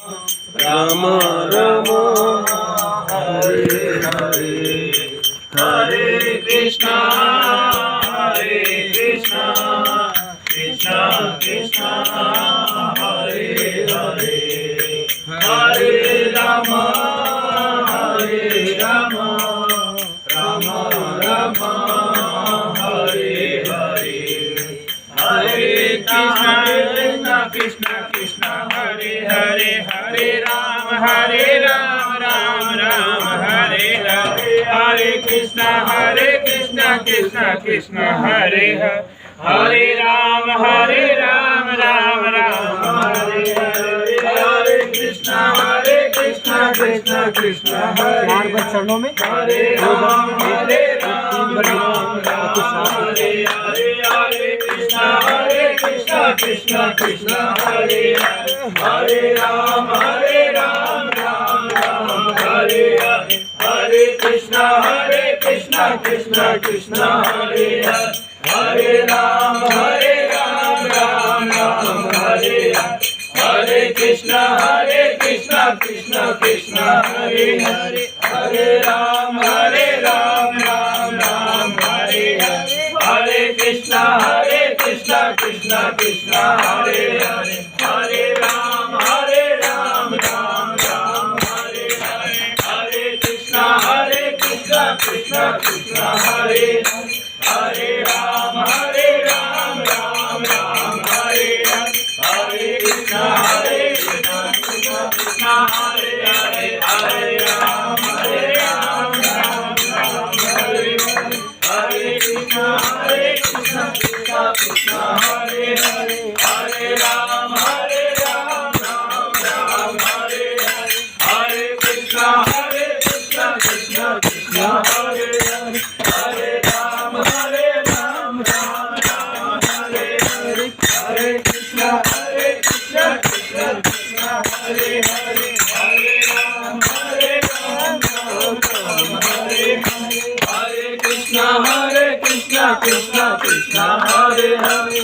राम राम हरे हरे हरे कृष्णा कृष्णा कृष्णा हरे हरे हरे राम राम राम हरे हरे हरे कृष्णा कृष्णा कृष्णा हरे हरे हरे राम राम राम हरे हरे हरे कृष्णा कृष्णा कृष्णा हरे हरे राम राम राम हरे हरे हरे कृष्णा कृष्णा कृष्णा हरे चार चरणों में हरे राम राम हरे हरे हरे कृष्णा कृष्णा कृष्णा हरे हरे राम राम राम हरे हरे कृष्णा कृष्णा कृष्णा हरे हरे राम राम राम हरे हरे कृष्णा कृष्णा कृष्णा हरे हरे राम राम राम हरे हरे कृष्णा कृष्णा कृष्णा हरे हरे राम राम राम हरे हरे कृष्णा कृष्णा कृष्णा हरे हरे राम राम राम हरे हरे कृष्णा कृष्णा हरे हरे राम राम राम हरे हरे कृष्णा कृष्णा कृष्णा हरे हरे राम राम हरे हरे कृष्णा कृष्णा कृष्णा हरे हरे राम राम हरे हरे कृष्णा कृष्णा कृष्णा हरे हरे राम राम हरे हरे कृष्णा कृष्णा कृष्णा हरे हरे